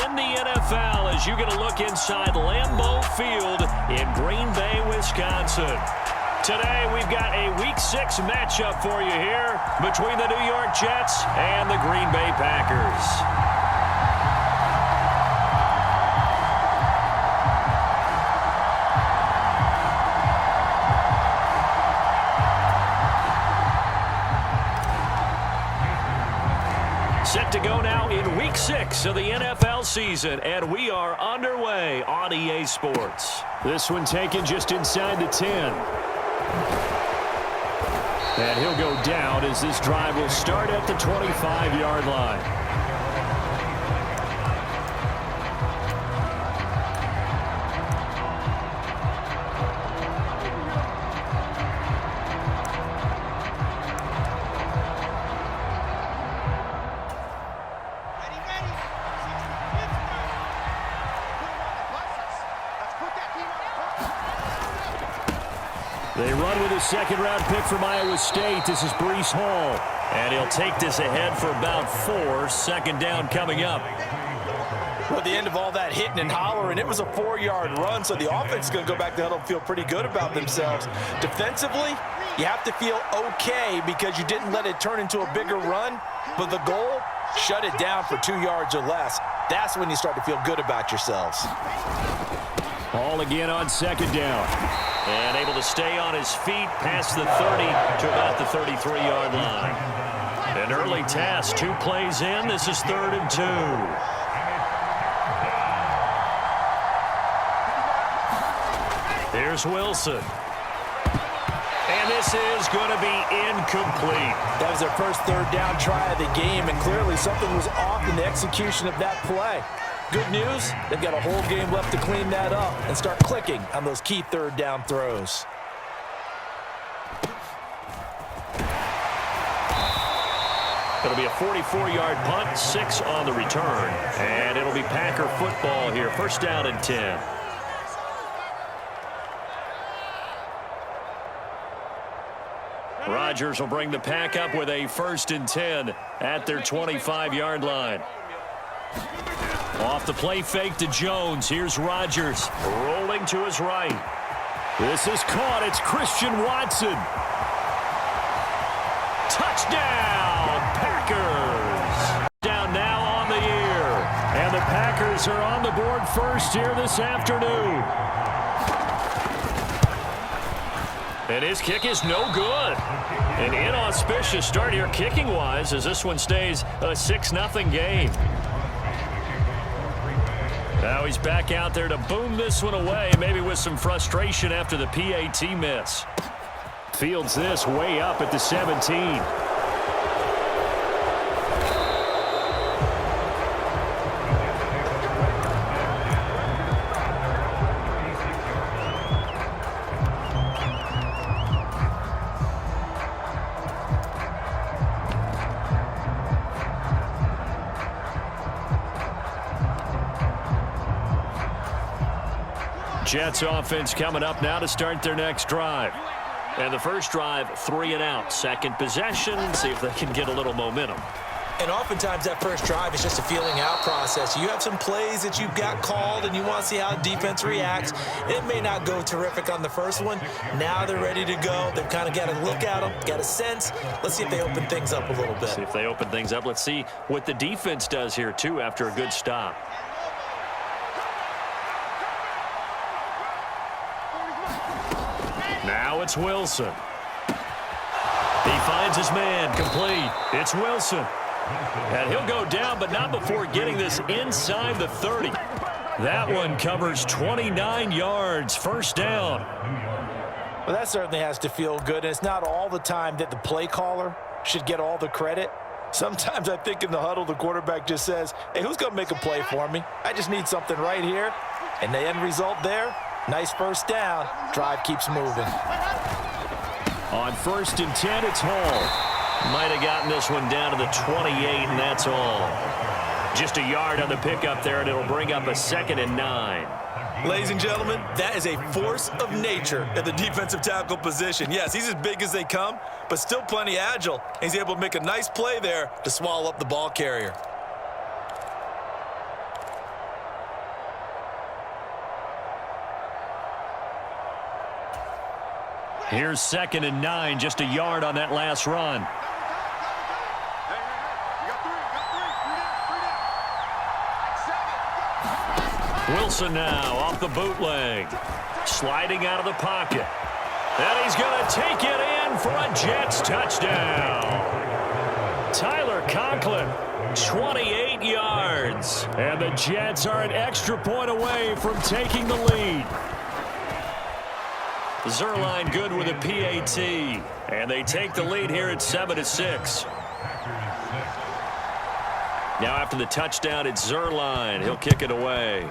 in the NFL as you get a look inside Lambeau Field in Green Bay, Wisconsin. Today, we've got a Week 6 matchup for you here between the New York Jets and the Green Bay Packers. Set to go now in Week 6 of the NFL season, and we are underway on EA Sports. This one taken just inside the 10. And he'll go down as this drive will start at the 25-yard line. They run with a second-round pick from Iowa State. This is Breece Hall. And he'll take this ahead for about 4. Second down coming up. Well, at the end of all that hitting and hollering, it was a 4-yard run, so the offense is going to go back to huddle and feel pretty good about themselves. Defensively, you have to feel okay because you didn't let it turn into a bigger run, but the goal, shut it down for 2 yards or less. That's when you start to feel good about yourselves. Hall again on second down. And able to stay on his feet past the 30 to about the 33-yard line. An early task, 2 plays in. This is 3rd and 2. Here's Wilson. And this is going to be incomplete. That was their first 3rd down try of the game, and clearly something was off in the execution of that play. Good news, they've got a whole game left to clean that up and start clicking on those key 3rd down throws. It'll be a 44-yard punt, 6 on the return. And it'll be Packer football here, 1st down and 10. Rodgers will bring the Pack up with a 1st and 10 at their 25-yard line. Off the play fake to Jones. Here's Rodgers rolling to his right. This is caught. It's Christian Watson. Touchdown, Packers. Down now on the year. And the Packers are on the board first here this afternoon. And his kick is no good. An inauspicious start here kicking-wise as this one stays a 6-0 game. Now he's back out there to boom this one away, maybe with some frustration after the PAT miss. Fields this way up at the 17. Jets offense coming up now to start their next drive. And the first drive, 3 and out. Second possession, see if they can get a little momentum. And oftentimes that first drive is just a feeling out process. You have some plays that you've got called and you want to see how defense reacts. It may not go terrific on the first one. Now they're ready to go. They've kind of got to look at them, got a sense. Let's see if they open things up a little bit. See if they open things up. Let's see what the defense does here, too, after a good stop. Now it's Wilson. He finds his man, complete. It's Wilson. And he'll go down, but not before getting this inside the 30. That one covers 29 yards, 1st down. Well, that certainly has to feel good. And it's not all the time that the play caller should get all the credit. Sometimes I think in the huddle, the quarterback just says, hey, who's going to make a play for me? I just need something right here. And the end result there, nice 1st down. Drive keeps moving. On 1st and 10, it's Hall. Might have gotten this one down to the 28, and that's all. Just a yard on the pickup there, and it'll bring up a 2nd and 9. Ladies and gentlemen, that is a force of nature at the defensive tackle position. Yes, he's as big as they come, but still plenty agile. He's able to make a nice play there to swallow up the ball carrier. Here's 2nd and 9, just a yard on that last run. Wilson now off the bootleg. Sliding out of the pocket. And he's going to take it in for a Jets touchdown. Tyler Conklin, 28 yards. And the Jets are an extra point away from taking the lead. Zerline good with a PAT. And they take the lead here at 7-6. Now after the touchdown, it's Zerline. He'll kick it away.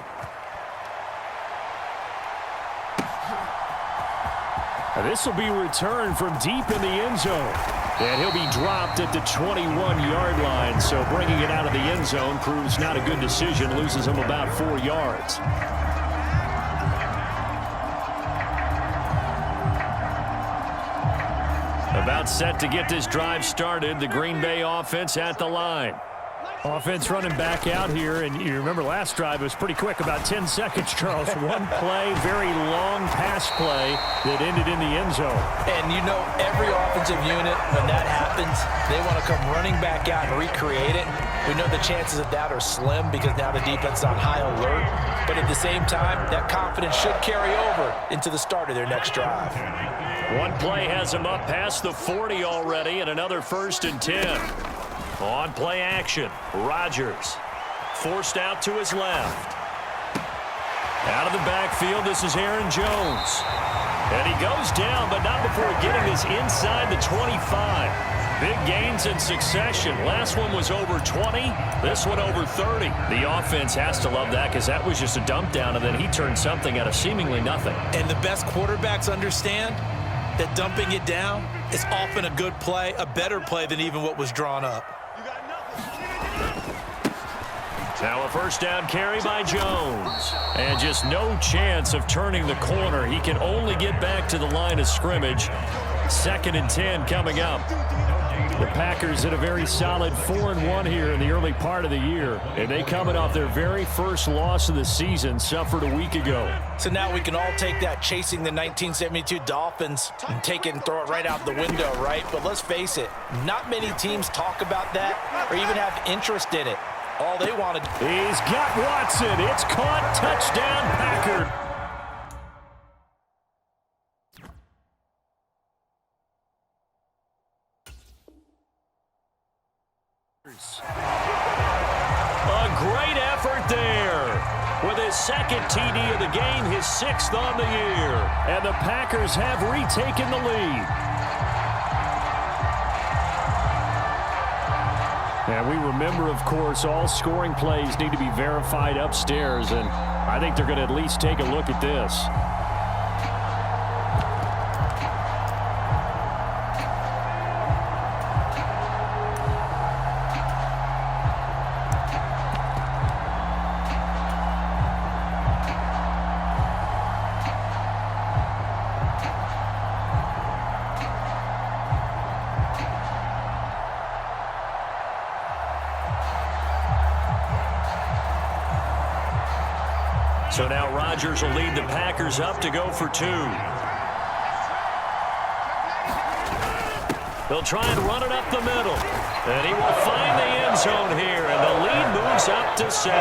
This will be returned from deep in the end zone. And he'll be dropped at the 21-yard line. So bringing it out of the end zone proves not a good decision. Loses him about 4 yards. About set to get this drive started. The Green Bay offense at the line. Offense running back out here, and you remember last drive was pretty quick, about 10 seconds, Charles. One play, very long pass play that ended in the end zone. And you know every offensive unit, when that happens, they want to come running back out and recreate it. We know the chances of that are slim because now the defense is on high alert. But at the same time, that confidence should carry over into the start of their next drive. One play has him up past the 40 already, and another 1st and 10. On play action, Rodgers forced out to his left. Out of the backfield, this is Aaron Jones. And he goes down, but not before getting this inside the 25. Big gains in succession. Last one was over 20. This one over 30. The offense has to love that because that was just a dump down, and then he turned something out of seemingly nothing. And the best quarterbacks understand that dumping it down is often a good play, a better play than even what was drawn up. Now a 1st down carry by Jones. And just no chance of turning the corner. He can only get back to the line of scrimmage. 2nd and 10 coming up. The Packers had a very solid 4-1 here in the early part of the year. And they coming off their very first loss of the season, suffered a week ago. So now we can all take that chasing the 1972 Dolphins and take it and throw it right out the window, right? But let's face it, not many teams talk about that or even have interest in it. All they wanted. He's got Watson. It's caught. Touchdown, Packard. A great effort there. With his 2nd TD of the game, his 6th on the year. And the Packers have retaken the lead. And we remember, of course, all scoring plays need to be verified upstairs, and I think they're going to at least take a look at this. So now Rodgers will lead the Packers up to go for 2. They'll try and run it up the middle. And he will find the end zone here, and the lead moves up to 7.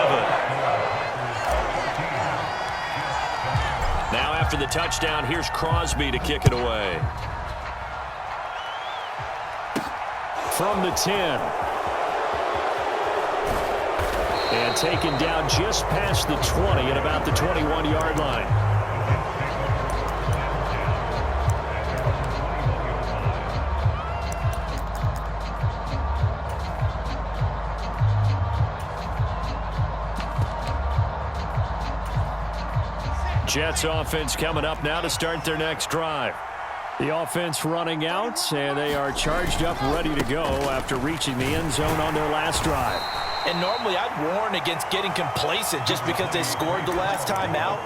Now after the touchdown, here's Crosby to kick it away. From the 10. And taken down just past the 20 at about the 21-yard line. Jets offense coming up now to start their next drive. The offense running out, and they are charged up, ready to go after reaching the end zone on their last drive. And normally I'd warn against getting complacent just because they scored the last time out.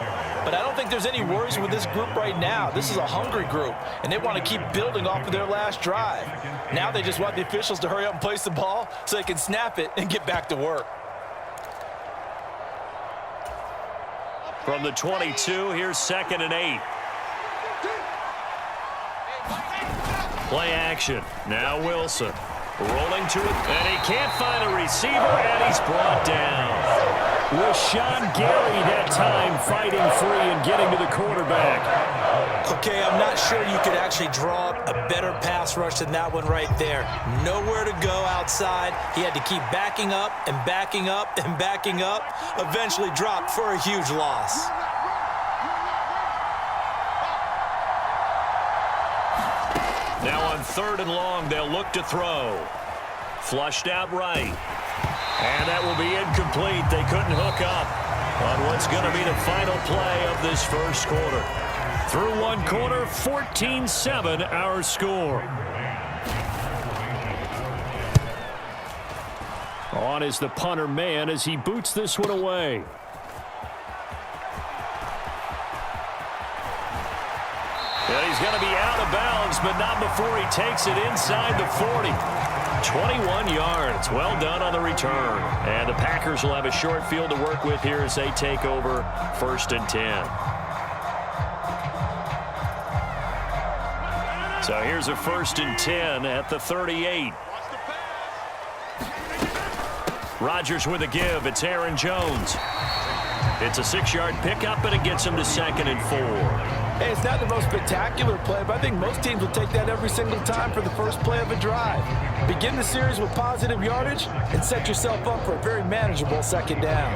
But I don't think there's any worries with this group right now. This is a hungry group, and they want to keep building off of their last drive. Now they just want the officials to hurry up and place the ball so they can snap it and get back to work. From the 22, here's 2nd and 8. Play action. Now Wilson. Rolling to it, and he can't find a receiver, and he's brought down. Rashawn Gary that time fighting free and getting to the quarterback. Okay, I'm not sure you could actually draw up a better pass rush than that one right there. Nowhere to go outside. He had to keep backing up and backing up and backing up. Eventually dropped for a huge loss. Now on 3rd and long, they'll look to throw. Flushed out right. And that will be incomplete. They couldn't hook up on what's going to be the final play of this first quarter. Through one quarter, 14-7 our score. On is the punter man as he boots this one away. And he's going to be out of bounds, but not before he takes it inside the 40. 21 yards. Well done on the return. And the Packers will have a short field to work with here as they take over 1st and 10. So here's a 1st and 10 at the 38. Rodgers with a give. It's Aaron Jones. It's a 6-yard pickup, and it gets him to 2nd and 4. Hey, it's not the most spectacular play, but I think most teams will take that every single time for the first play of a drive. Begin the series with positive yardage and set yourself up for a very manageable 2nd down.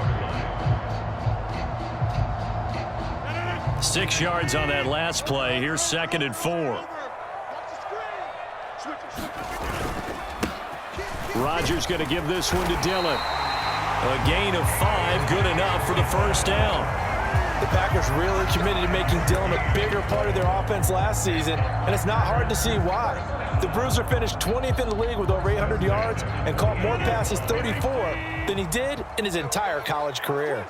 6 yards on that last play. Here's 2nd and 4. Rodgers going to give this one to Dillon. A gain of 5, good enough for the 1st down. The Packers really committed to making Dillon a bigger part of their offense last season, and it's not hard to see why. The Bruiser finished 20th in the league with over 800 yards and caught more passes, 34, than he did in his entire college career.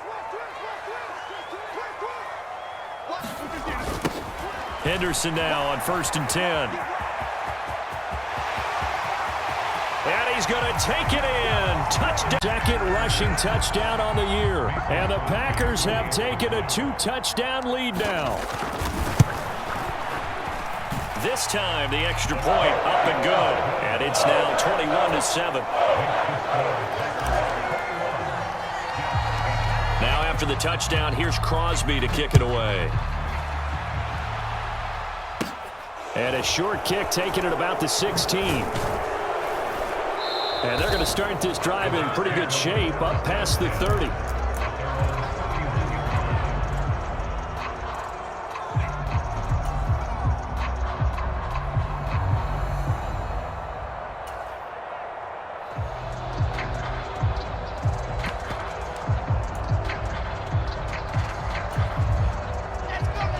Henderson now on 1st and 10. And he's going to take it in. Touchdown. 2nd rushing touchdown on the year. And the Packers have taken a 2-touchdown lead now. This time, the extra point up and good. And it's now 21-7. Now after the touchdown, here's Crosby to kick it away. And a short kick taken at about the 16. And they're going to start this drive in pretty good shape up past the 30.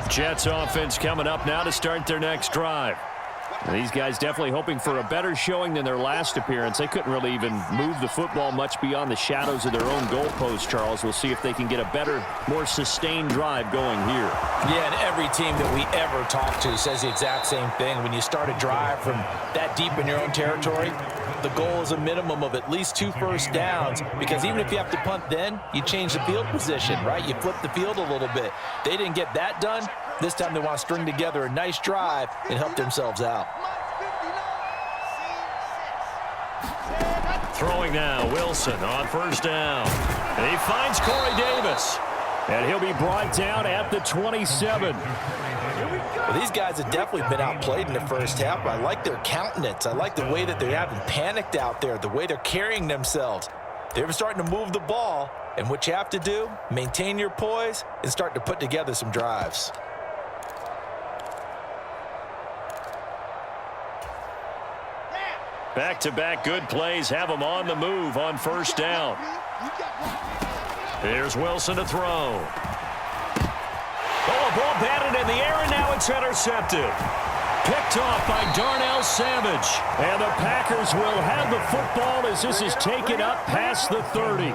Jets offense coming up now to start their next drive. These guys definitely hoping for a better showing than their last appearance. They couldn't really even move the football much beyond the shadows of their own goalpost, Charles. We'll see if they can get a better, more sustained drive going here. Yeah, and every team that we ever talk to says the exact same thing. When you start a drive from that deep in your own territory, the goal is a minimum of at least 2 first downs, because even if you have to punt then, you change the field position, right? You flip the field a little bit. They didn't get that done. This time they want to string together a nice drive and help themselves out. Throwing now, Wilson on 1st down. And he finds Corey Davis. And he'll be brought down at the 27. Well, these guys have definitely been outplayed in the first half. I like their countenance. I like the way that they haven't panicked out there, the way they're carrying themselves. They're starting to move the ball, and what you have to do, maintain your poise and start to put together some drives. Back-to-back good plays have them on the move on 1st down. Here's Wilson to throw. Oh, a ball batted in the air, and now it's intercepted. Picked off by Darnell Savage. And the Packers will have the football as this is taken up past the 30.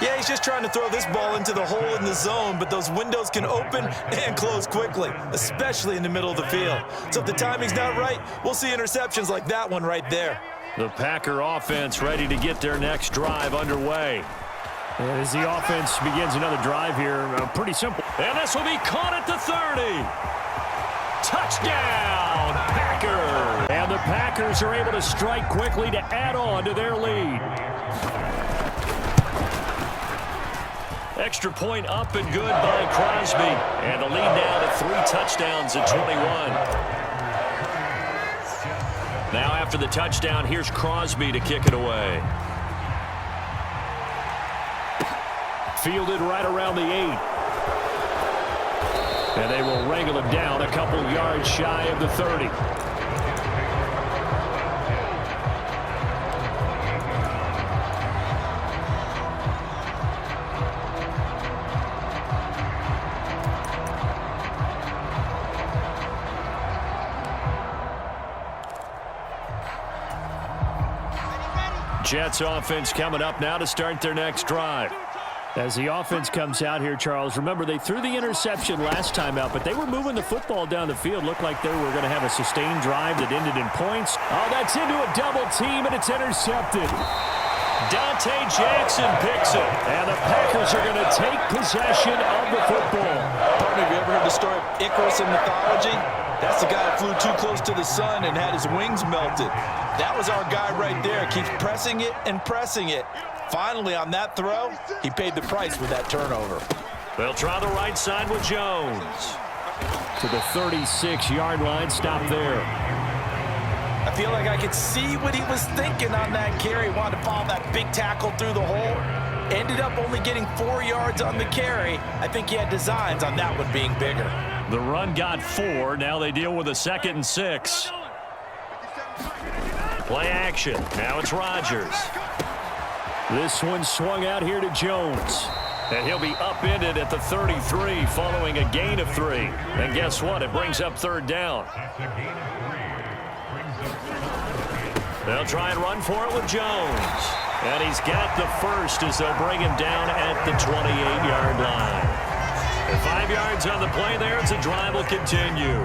Yeah, he's just trying to throw this ball into the hole in the zone, but those windows can open and close quickly, especially in the middle of the field. So if the timing's not right, we'll see interceptions like that one right there. The Packer offense ready to get their next drive underway. And as the offense begins another drive here, pretty simple. And this will be caught at the 30. Touchdown, Packers. Packers are able to strike quickly to add on to their lead. Extra point up and good by Crosby. And the lead now to 3 touchdowns at 21. Now after the touchdown, here's Crosby to kick it away. Fielded right around the 8. And they will wrangle him down a couple yards shy of the 30. Jets offense coming up now to start their next drive. As the offense comes out here, Charles, remember they threw the interception last time out, but they were moving the football down the field. Looked like they were going to have a sustained drive that ended in points. Oh, that's into a double team, and it's intercepted. Dante Jackson picks it. And the Packers are going to take possession of the football. Partner, have you ever heard the story of Icarus in mythology? That's the guy who flew too close to the sun and had his wings melted. That was our guy right there. Keeps pressing it and pressing it. Finally, on that throw, he paid the price with that turnover. They'll try the right side with Jones. To the 36-yard line, stop there. I feel like I could see what he was thinking on that carry. Wanted to follow that big tackle through the hole. Ended up only getting 4 yards on the carry. I think he had designs on that one being bigger. The run got 4. Now they deal with a 2nd and 6. Play action. Now it's Rodgers. This one swung out here to Jones. And he'll be upended at the 33 following a gain of 3. And guess what? It brings up 3rd down. They'll try and run for it with Jones. And he's got the first as they'll bring him down at the 28-yard line. And 5 yards on the play there as the drive will continue.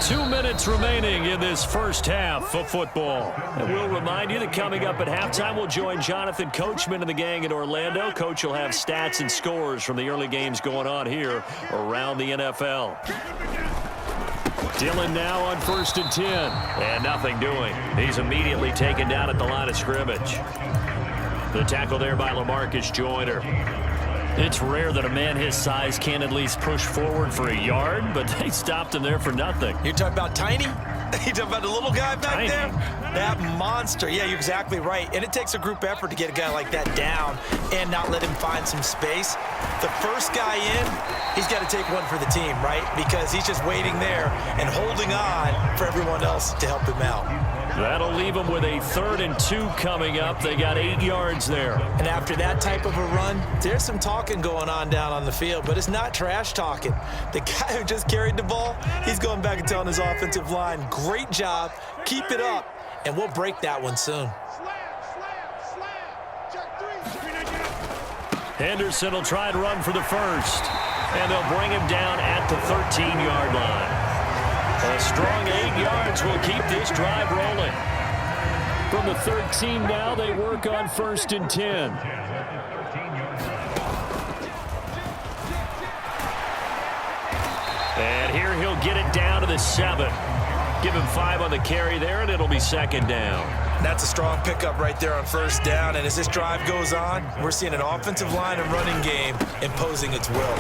2 minutes remaining in this first half of football. And we'll remind you that coming up at halftime, we'll join Jonathan Coachman and the gang in Orlando. Coach will have stats and scores from the early games going on here around the NFL. Dillon now on 1st and 10. And nothing doing. He's immediately taken down at the line of scrimmage. The tackle there by LaMarcus Joyner. It's rare that a man his size can at least push forward for a yard, but they stopped him there for nothing. You're talking about tiny? You talking about the little guy back Tiny. there? That monster. Yeah, you're exactly right. And it takes a group effort to get a guy like that down and not let him find some space. The first guy in, he's got to take one for the team, right? Because he's just waiting there and holding on for everyone else to help him out. That'll leave them with a 3rd and 2 coming up. They got 8 yards there. And after that type of a run, there's some talking going on down on the field, but it's not trash talking. The guy who just carried the ball, he's going back and telling his offensive line, great job, keep it up, and we'll break that one soon. Henderson will try and run for the first. And they'll bring him down at the 13-yard line. A strong 8 yards will keep this drive rolling. From the 13 now, they work on 1st and 10. And here he'll get it down to the 7. Give him 5 on the carry there, and it'll be 2nd down. That's a strong pickup right there on 1st down. And as this drive goes on, we're seeing an offensive line and running game imposing its will.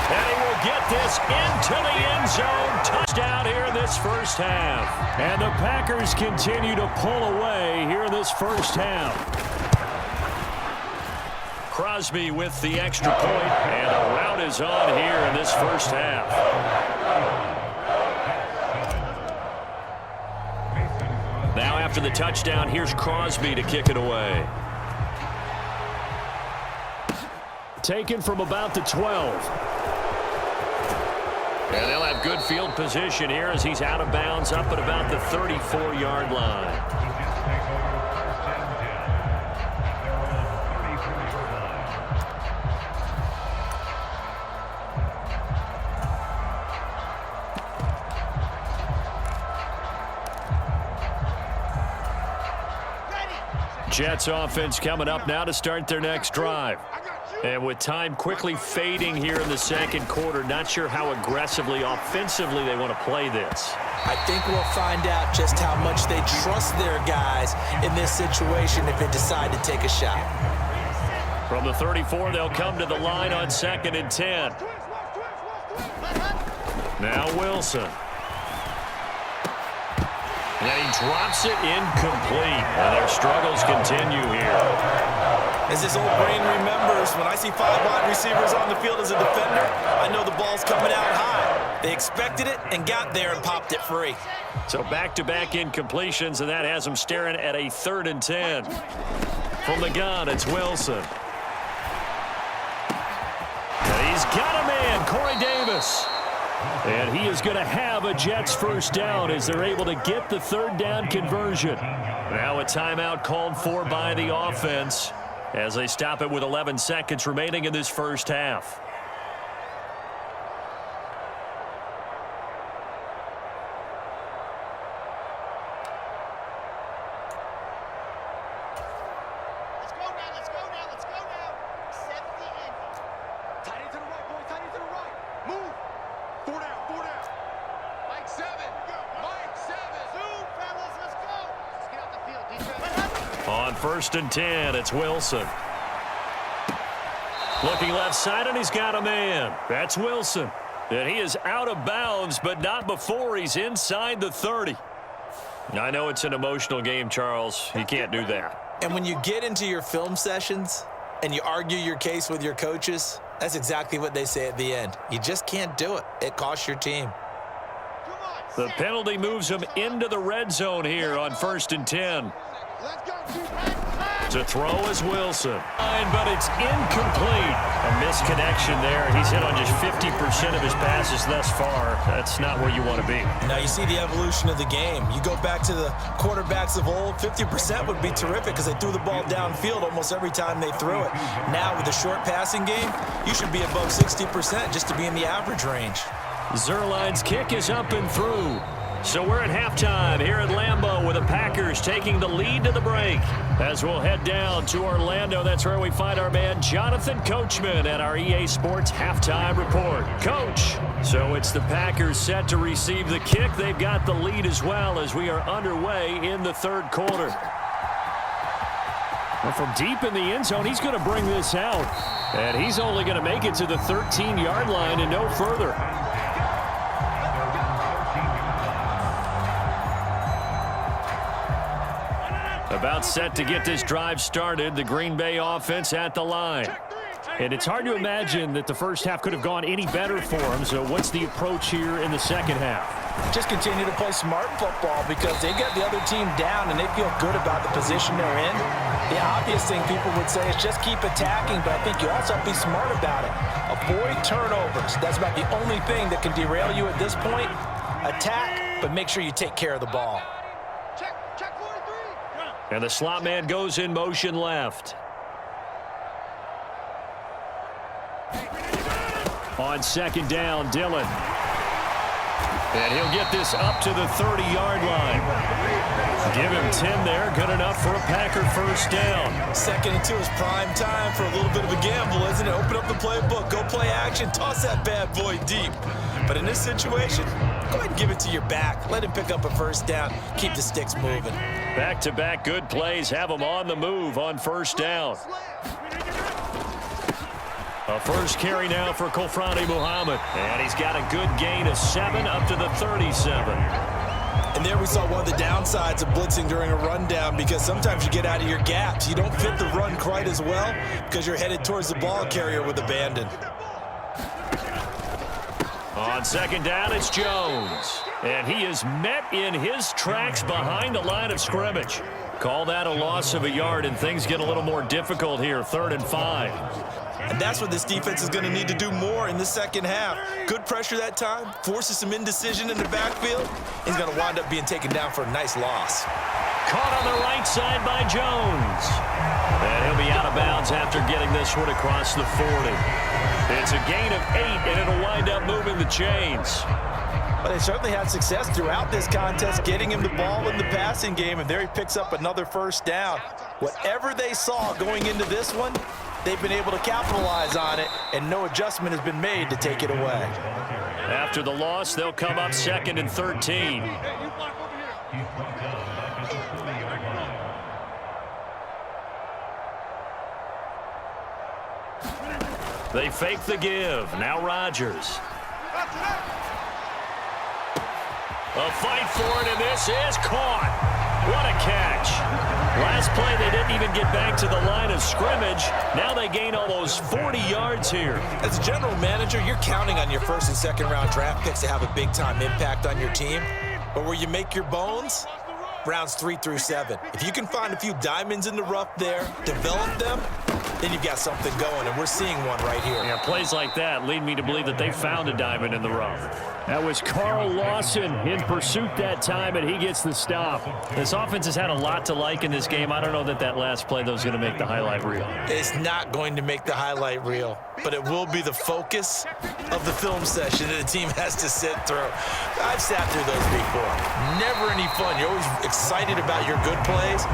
And he will get this into the end zone. Touchdown here in this first half. And the Packers continue to pull away here in this first half. Crosby with the extra point, and a rout is on here in this first half. Now after the touchdown, here's Crosby to kick it away. Taken from about the 12. And they'll have good field position here as he's out of bounds up at about the 34-yard line. Jets offense coming up now to start their next drive. And with time quickly fading here in the second quarter, not sure how aggressively, offensively they want to play this. I think we'll find out just how much they trust their guys in this situation if they decide to take a shot. From the 34, they'll come to the line on 2nd and 10. Now Wilson. And he drops it incomplete. And their struggles continue here. As this old brain remembers, when I see 5 wide receivers on the field as a defender, I know the ball's coming out high. They expected it and got there and popped it free. So back-to-back incompletions, and that has them staring at a 3rd and 10. From the gun, it's Wilson. And he's got a man, Corey Davis. And he is going to have a Jets first down as they're able to get the 3rd down conversion. Now a timeout called for by the offense as they stop it with 11 seconds remaining in this first half. On 1st and 10, it's Wilson. Looking left side, and he's got a man. That's Wilson. And he is out of bounds, but not before he's inside the 30. I know it's an emotional game, Charles. You can't do that. And when you get into your film sessions and you argue your case with your coaches, that's exactly what they say at the end. You just can't do it. It costs your team. The penalty moves him into the red zone here on 1st and 10. To throw is Wilson. But it's incomplete. A misconnection there. He's hit on just 50% of his passes thus far. That's not where you want to be. Now you see the evolution of the game. You go back to the quarterbacks of old, 50% would be terrific because they threw the ball downfield almost every time they threw it. Now with the short passing game, you should be above 60% just to be in the average range. Zerline's kick is up and through. So we're at halftime here at Lambeau with the Packers taking the lead to the break. As we'll head down to Orlando, that's where we find our man Jonathan Coachman at our EA Sports Halftime Report. Coach, so it's the Packers set to receive the kick. They've got the lead as well as we are underway in the 3rd quarter. Well, from deep in the end zone, he's going to bring this out. And he's only going to make it to the 13-yard line and no further. About set to get this drive started, the Green Bay offense at the line. And it's hard to imagine that the first half could have gone any better for them. So what's the approach here in the second half? Just continue to play smart football because they get the other team down and they feel good about the position they're in. The obvious thing people would say is just keep attacking, but I think you also have to be smart about it. Avoid turnovers. That's about the only thing that can derail you at this point. Attack, but make sure you take care of the ball. And the slot man goes in motion left. On 2nd down, Dillon. And he'll get this up to the 30-yard line. Give him 10 there. Good enough for a Packer first down. 2nd and 2 is prime time for a little bit of a gamble, isn't it? Open up the playbook. Go play action. Toss that bad boy deep. But in this situation, go ahead and give it to your back. Let him pick up a first down. Keep the sticks moving. Back-to-back good plays have him on the move on first down. A first carry now for Kofrani Muhammad. And he's got a good gain of 7 up to the 37. And there we saw one of the downsides of blitzing during a rundown because sometimes you get out of your gaps. You don't fit the run quite as well because you're headed towards the ball carrier with abandon. On 2nd down, it's Jones. And he is met in his tracks behind the line of scrimmage. Call that a loss of a yard, and things get a little more difficult here, 3rd and 5. And that's what this defense is going to need to do more in the second half. Good pressure that time, forces some indecision in the backfield. He's going to wind up being taken down for a nice loss. Caught on the right side by Jones. And he'll be out of bounds after getting this one across the 40. It's a gain of 8, and it'll wind up moving the chains. But they certainly had success throughout this contest, getting him the ball in the passing game, and there he picks up another first down. Whatever they saw going into this one, they've been able to capitalize on it and no adjustment has been made to take it away. After the loss, they'll come up 2nd and 13. They fake the give. Now Rodgers. A fight for it, and this is caught. What a catch. Last play, they didn't even get back to the line of scrimmage. Now they gain almost 40 yards here. As a general manager, you're counting on your first and second round draft picks to have a big-time impact on your team. But where you make your bones, rounds 3 through 7. If you can find a few diamonds in the rough there, develop them, then you've got something going, and we're seeing one right here. Yeah, plays like that lead me to believe that they found a diamond in the rough. That was Carl Lawson in pursuit that time, and he gets the stop. This offense has had a lot to like in this game. I don't know that that last play, though, is going to make the highlight reel. It's not going to make the highlight reel, but it will be the focus of the film session that the team has to sit through. I've sat through those before. Never any fun. You're always excited about your good plays,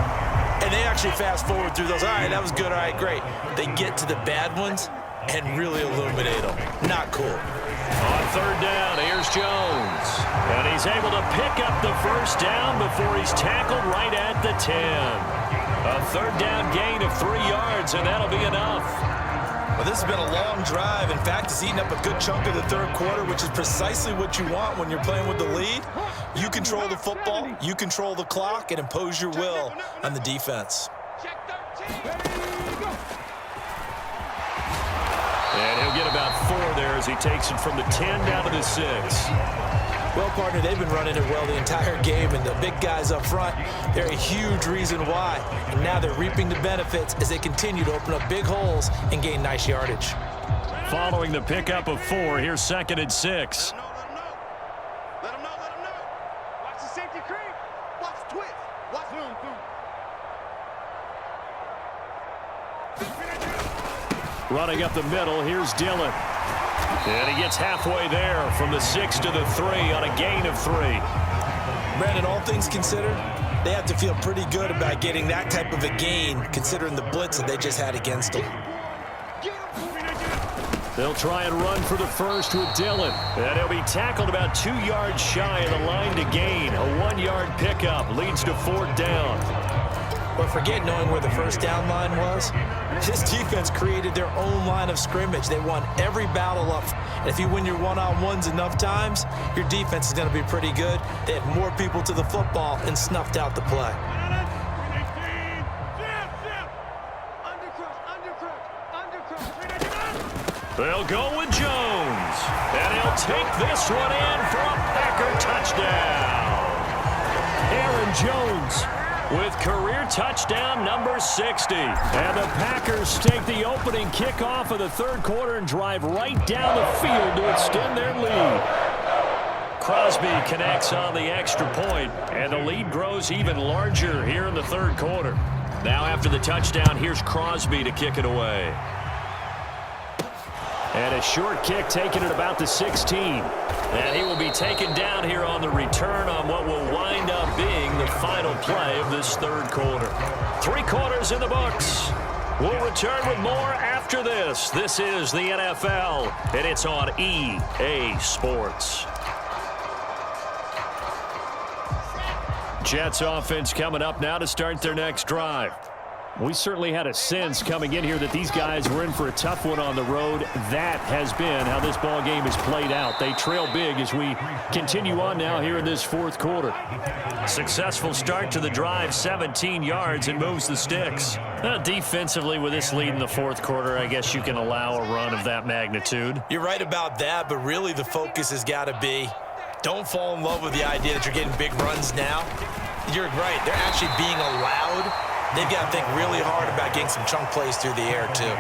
and they actually fast forward through those. All right, that was good. All right, great. They get to the bad ones and really illuminate them. Not cool. On 3rd down, here's Jones. And he's able to pick up the first down before he's tackled right at the 10. A 3rd down gain of 3 yards, and that'll be enough. Well, this has been a long drive. In fact, it's eaten up a good chunk of the 3rd quarter, which is precisely what you want when you're playing with the lead. You control the football, you control the clock, and impose your will on the defense. And he'll get about 4 there as he takes it from the 10 down to the 6. Well, partner, they've been running it well the entire game, and the big guys up front, they're a huge reason why. And now they're reaping the benefits as they continue to open up big holes and gain nice yardage. Following the pickup of 4, here's 2nd and 6. Let him know. Watch the safety creep. Watch twist. Watch zoom through. Running up the middle, here's Dillon. And he gets halfway there from the 6 to the 3 on a gain of 3. Brandon, all things considered, they have to feel pretty good about getting that type of a gain considering the blitz that they just had against them. They'll try and run for the first with Dillon. And he'll be tackled about 2 yards shy of the line to gain. A 1-yard pickup leads to 4th down. But forget knowing where the first down line was. This defense created their own line of scrimmage. They won every battle up. And if you win your one-on-ones enough times, your defense is going to be pretty good. They had more people to the football and snuffed out the play. They'll go with Jones. And he'll take this one in for a Packer touchdown. Aaron Jones with career touchdown number 60. And the Packers take the opening kickoff of the 3rd quarter and drive right down the field to extend their lead. Crosby connects on the extra point, and the lead grows even larger here in the 3rd quarter. Now after the touchdown, here's Crosby to kick it away. And a short kick taken at about the 16. And he will be taken down here on the return on what will wind up being the final play of this 3rd quarter. 3 quarters in the books. We'll return with more after this. This is the NFL, and it's on EA Sports. Jets offense coming up now to start their next drive. We certainly had a sense coming in here that these guys were in for a tough one on the road. That has been how this ball game has played out. They trail big as we continue on now here in this 4th quarter. Successful start to the drive, 17 yards, and moves the sticks. Defensively, with this lead in the 4th quarter, I guess you can allow a run of that magnitude. You're right about that, but really the focus has got to be don't fall in love with the idea that you're getting big runs now. You're right. They're actually being allowed. They've got to think really hard about getting some chunk plays through the air, too.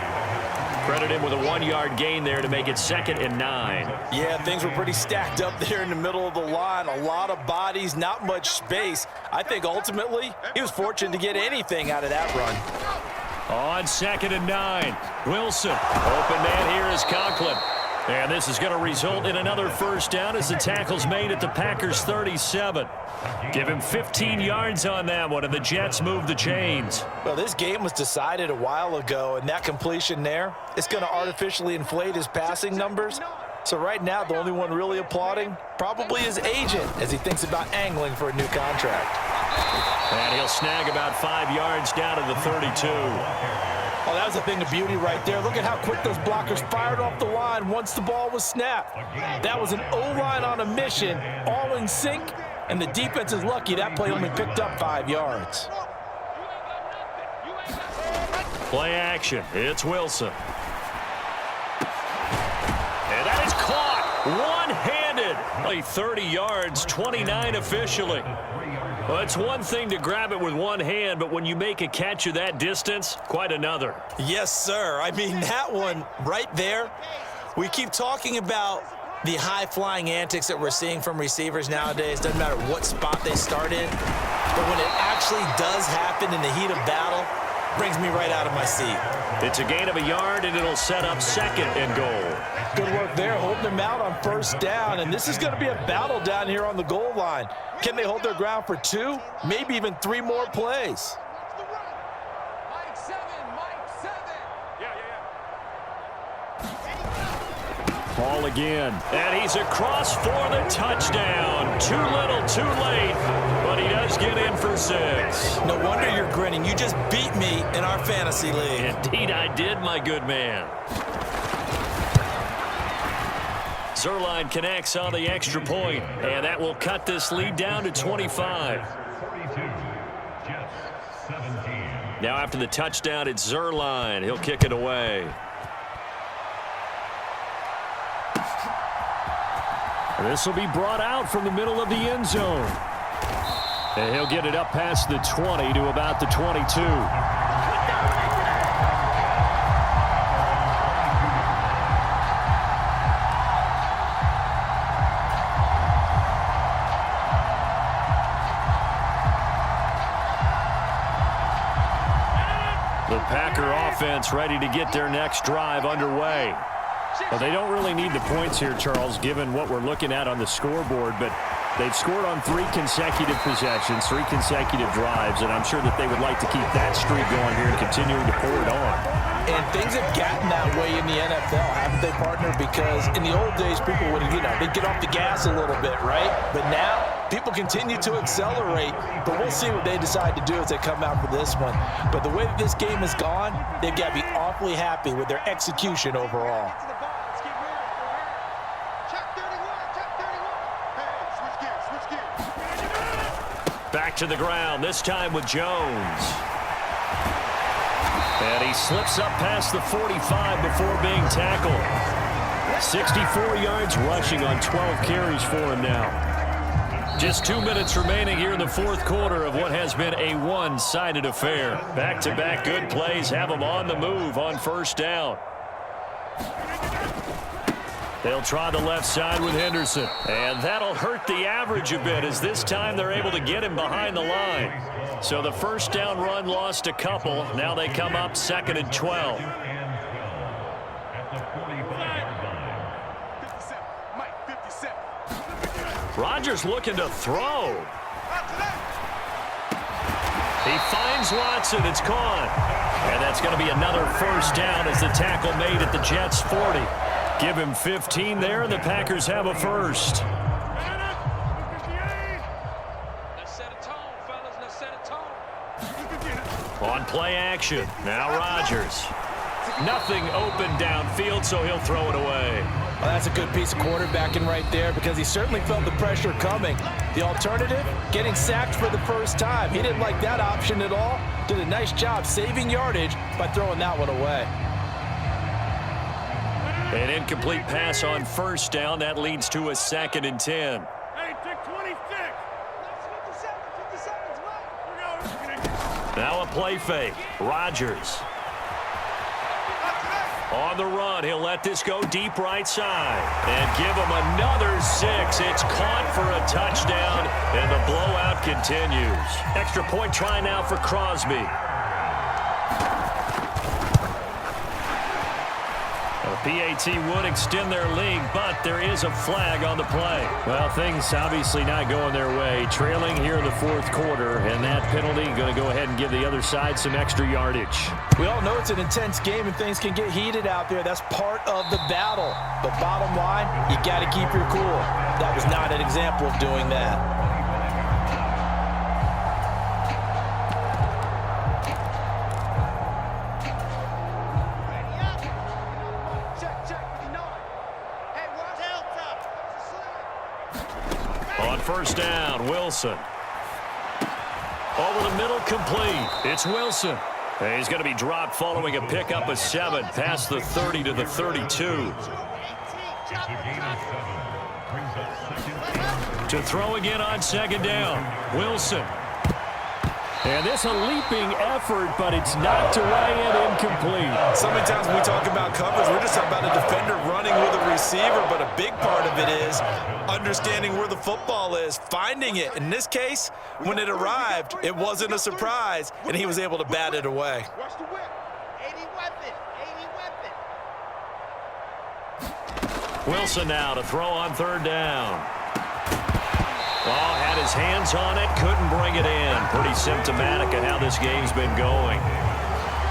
Credit him with a 1-yard gain there to make it 2nd and 9. Yeah, things were pretty stacked up there in the middle of the line. A lot of bodies, not much space. I think ultimately he was fortunate to get anything out of that run. On 2nd and 9, Wilson. Open man here is Conklin. And this is going to result in another first down as the tackle's made at the Packers' 37. Give him 15 yards on that one, and the Jets move the chains. Well, this game was decided a while ago, and that completion there is going to artificially inflate his passing numbers. So right now, the only one really applauding probably his agent as he thinks about angling for a new contract. And he'll snag about 5 yards down to the 32. Oh, that was a thing of beauty right there. Look at how quick those blockers fired off the line once the ball was snapped. That was an O-line on a mission, all in sync, and the defense is lucky that play only picked up 5 yards. Play action. It's Wilson. And that is caught one-handed. Only 30 yards, 29 officially. Well, it's one thing to grab it with one hand, but when you make a catch of that distance, quite another. Yes, sir. I mean, that one right there, we keep talking about the high-flying antics that we're seeing from receivers nowadays. Doesn't matter what spot they start in, but when it actually does happen in the heat of battle, brings me right out of my seat. It's a gain of a yard, and it'll set up 2nd and goal. Good work there, holding them out on first down, and this is going to be a battle down here on the goal line. Can they hold their ground for 2, maybe even 3 more plays? Ball again, and he's across for the touchdown. Too little, too late, but he does get in for 6. No wonder you're grinning. You just beat me in our fantasy league. Indeed I did, my good man. Zuerlein connects on the extra point, and that will cut this lead down to 25. Now after the touchdown, it's Zuerlein. He'll kick it away. This will be brought out from the middle of the end zone. And he'll get it up past the 20 to about the 22. The Packer offense ready to get their next drive underway. Well, they don't really need the points here, Charles, given what we're looking at on the scoreboard, but they've scored on 3 consecutive possessions, 3 consecutive drives, and I'm sure that they would like to keep that streak going here and continuing to pour it on. And things have gotten that way in the NFL, haven't they, partner? Because in the old days, people would, they'd get off the gas a little bit, right? But now, people continue to accelerate, but we'll see what they decide to do as they come out for this one. But the way that this game has gone, they've got to be awfully happy with their execution overall. Back to the ground, this time with Jones. And he slips up past the 45 before being tackled. 64 yards rushing on 12 carries for him now. Just 2 minutes remaining here in the 4th quarter of what has been a one-sided affair. Back-to-back good plays have them on the move on first down. They'll try the left side with Henderson. And that'll hurt the average a bit as this time they're able to get him behind the line. So the first down run lost a couple. Now they come up 2nd and 12. Rodgers looking to throw. He finds Watson. It's caught. And that's going to be another first down as the tackle made at the Jets' 40. Give him 15 there, and the Packers have a first. On play action, now Rodgers. Nothing open downfield, so he'll throw it away. Well, that's a good piece of quarterbacking right there because he certainly felt the pressure coming. The alternative, getting sacked for the first time. He didn't like that option at all. Did a nice job saving yardage by throwing that one away. An incomplete pass on first down. That leads to a 2nd and 10. Hey, take 26. Now a play fake. Rodgers. On the run, he'll let this go deep right side. And give him another 6. It's caught for a touchdown, and the blowout continues. Extra point try now for Crosby. PAT would extend their lead, but there is a flag on the play. Well, things obviously not going their way. Trailing here in the fourth quarter, and that penalty going to go ahead and give the other side some extra yardage. We all know it's an intense game and things can get heated out there. That's part of the battle. But bottom line, you got to keep your cool. That was not an example of doing that. On first down, Wilson. Over the middle, complete. It's Wilson. And he's going to be dropped following a pickup of 7 past the 30 to the 32. To throw again on second down, Wilson. And this a leaping effort, but it's knocked away and incomplete. So many times when we talk about coverage, we're just talking about a defender running with a receiver, but a big part of it is understanding where the football is, finding it. In this case, when it arrived, it wasn't a surprise, and he was able to bat it away. Watch the whip. 80 weapon. 80 weapon. Wilson now to throw on third down. Oh, had his hands on it, couldn't bring it in. Pretty symptomatic of how this game's been going.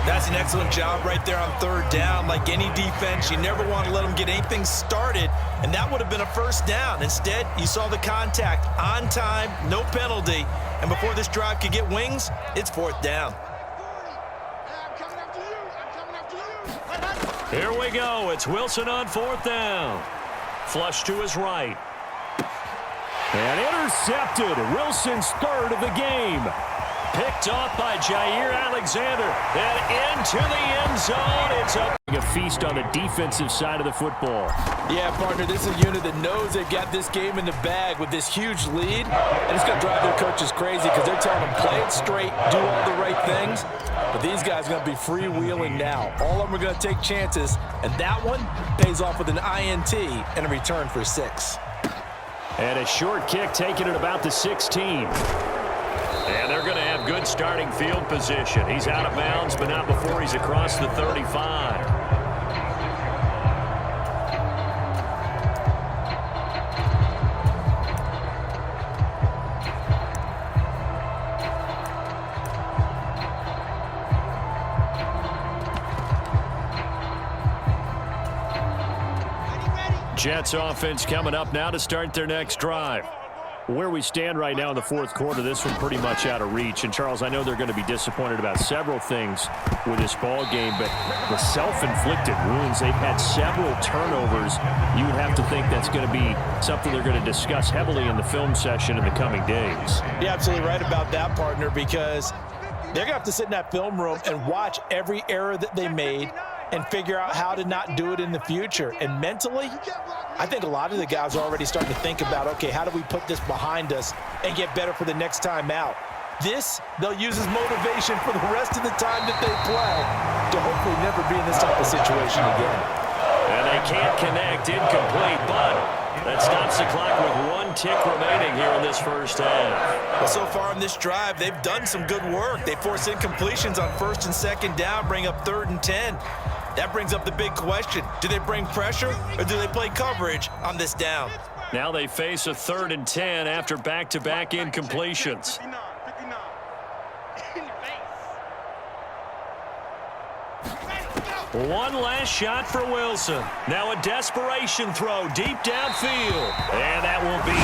That's an excellent job right there on third down. Like any defense, you never want to let them get anything started, and that would have been a first down. Instead, you saw the contact on time, no penalty, and before this drive could get wings, it's fourth down. I'm coming after you. I'm coming after you. Here we go. It's Wilson on fourth down. Flush to his right. And intercepted. Wilson's third of the game. Picked off by Jair Alexander. And into the end zone. It's up. A feast on the defensive side of the football. Yeah, partner, this is a unit that knows they've got this game in the bag with this huge lead, and it's going to drive their coaches crazy because they're telling them play it straight, do all the right things, but these guys are going to be freewheeling now. All of them are going to take chances, and that one pays off with an INT and a return for 6. And a short kick taken at about the 16. And they're going to have good starting field position. He's out of bounds, but not before he's across the 35. Jets offense coming up now to start their next drive. Where we stand right now in the fourth quarter, this one pretty much out of reach. And, Charles, I know they're going to be disappointed about several things with this ball game, but the self-inflicted wounds, they've had several turnovers. You would have to think that's going to be something they're going to discuss heavily in the film session in the coming days. You're absolutely right about that, partner, because they're going to have to sit in that film room and watch every error that they made and figure out how to not do it in the future. And mentally, I think a lot of the guys are already starting to think about, okay, how do we put this behind us and get better for the next time out? This, they'll use as motivation for the rest of the time that they play to hopefully never be in this type of situation again. And they can't connect, incomplete, but that stops the clock with 1 tick remaining here in this first half. Well, so far in this drive, they've done some good work. They force incompletions on first and second down, bring up 3rd and 10. That brings up the big question. Do they bring pressure or do they play coverage on this down? Now they face a 3rd and 10 after back-to-back incompletions. 59. In your face. One last shot for Wilson. Now a desperation throw deep downfield. And that will be